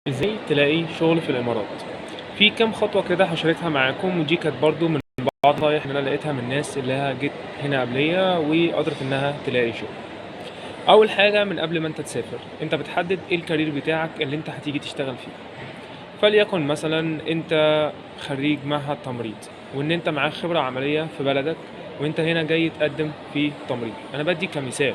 ازاي تلاقي شغل في الامارات؟ في كام خطوه كده هشاركها معاكم، ودي كانت برضو من بعض النصايح اللي انا لقيتها من الناس اللي جت هنا قبليه وقدرت انها تلاقي شغل. اول حاجه، من قبل ما انت تسافر انت بتحدد ايه الكارير بتاعك اللي انت هتيجي تشتغل فيه. فليكن مثلا انت خريج معهد تمريض، وان انت معاك خبره عمليه في بلدك، وانت هنا جاي تقدم في تمريض. انا بدي كمثال.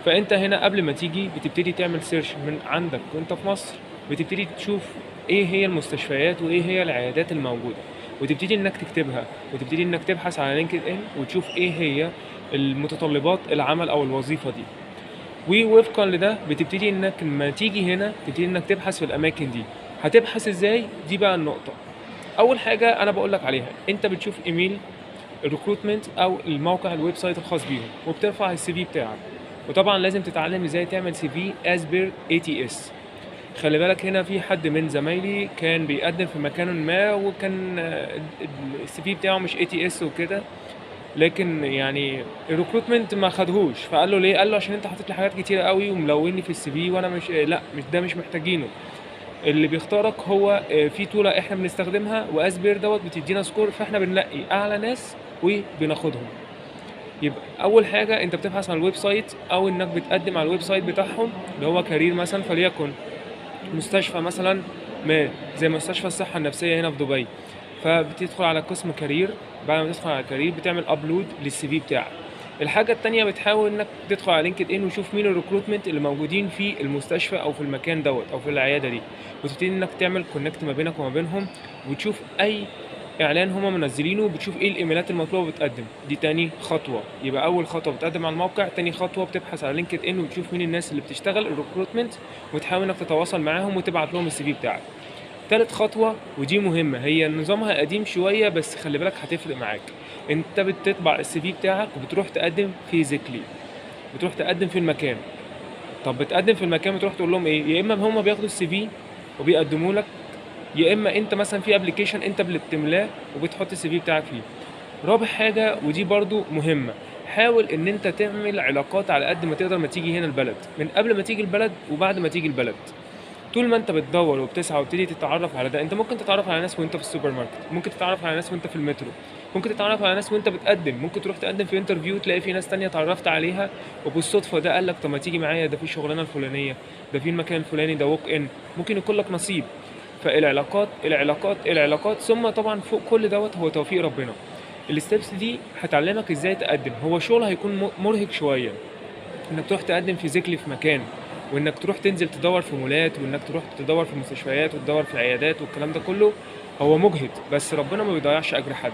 فانت هنا قبل ما تيجي بتبتدي تعمل سيرش من عندك وانت في مصر، بتبتدي تشوف ايه هي المستشفيات وايه هي العيادات الموجوده، وتبتدي انك تكتبها، وتبتدي انك تبحث على لينكد ان وتشوف ايه هي المتطلبات العمل او الوظيفه دي. ووفقا لده بتبتدي انك لما تيجي هنا تبتدي انك تبحث في الاماكن دي. هتبحث ازاي؟ دي بقى النقطه. اول حاجه انا بقول لك عليها، انت بتشوف ايميل الريكروتمنت او الموقع الويب سايت الخاص بيهم، وبترفع السي في بتاعك. وطبعا لازم تتعلم ازاي تعمل سي في از بير اي تي اس. خلي بالك، هنا في حد من زمايلي كان بيقدم في مكان ما، وكان السي في بتاعه مش اي تي اس وكده، لكن يعني الريكروتمنت ما خدهوش. فقال له ليه؟ قال له عشان انت حاطط لي حاجات كتيره قوي وملوني في السي في، وانا مش لا مش ده مش محتاجينه. اللي بيختارك هو في تولة احنا بنستخدمها، واسبير دوت بتدينا سكور، فاحنا بنلاقي اعلى ناس وبناخدهم. يبقى اول حاجه انت بتبحث عن الويب سايت، او انك بتقدم على الويب سايت بتاعهم اللي هو كارير مثلا. فليكن مستشفى مثلا ما، زي مستشفى الصحه النفسيه هنا في دبي، فبتدخل على قسم كارير. بعد ما تدخل على كارير بتعمل ابلود للسي في بتاعك. الحاجه التانية، بتحاول انك تدخل على لينكد ان وتشوف مين الريكروتمنت اللي موجودين في المستشفى او في المكان دوت او في العياده دي، وتبتدي انك تعمل كونكت ما بينك وما بينهم، وتشوف اي اعلان هما منزلينه، بتشوف ايه الايميلات المطلوبه وبتقدم. دي تاني خطوه. يبقى اول خطوه بتقدم على الموقع، تاني خطوه بتبحث على لينكد ان وتشوف مين الناس اللي بتشتغل الريكروتمنت، وتحاول انك تتواصل معاهم وتبعت لهم السي في بتاعك. تالت خطوه ودي مهمه، هي نظامها قديم شويه بس خلي بالك هتفرق معاك. انت بتطبع السي في بتاعك وبتروح تقدم فيزيكلي، بتروح تقدم في المكان. طب بتقدم في المكان بتروح تقول لهم ايه؟ يا اما هم بياخدوا السي في وبيقدموا لك، يا اما انت مثلا في ابلكيشن انت اللي بتملاه وبتحط السي في بتاعك فيه. رابع حاجه ودي برضو مهمه، حاول ان انت تعمل علاقات على قد ما تقدر ما تيجي هنا البلد، من قبل ما تيجي البلد وبعد ما تيجي البلد. طول ما انت بتدور وبتسعى وبتبتدي تتعرف على ده، انت ممكن تتعرف على ناس وانت في السوبر ماركت، ممكن تتعرف على ناس وانت في المترو، ممكن تتعرف على ناس وانت بتقدم، ممكن تروح تقدم في انترفيو تلاقي في ناس تانية اتعرفت عليها وبالصدفه ده قال لك طب ما تيجي معايا، ده في الشغلانه الفلانيه، ده في المكان الفلاني، ده ووك ان. ممكن يكون لك نصيب. فالعلاقات العلاقات العلاقات، ثم طبعا فوق كل دوت هو توفيق ربنا. الستبس دي هتعلمك ازاي تقدم. هو شغل هيكون مرهق شويه، انك تروح تقدم فيزيكلي في مكان، وانك تروح تنزل تدور في مولات، وانك تروح تدور في مستشفيات وتدور في عيادات والكلام ده كله. هو مجهد بس ربنا ما بيضيعش اجر حد.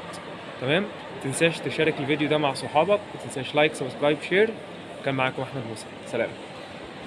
تمام؟ متنساش تشارك الفيديو ده مع صحابك، متنساش لايك سبسكرايب شير. كان معاكم احمد موسى، سلام.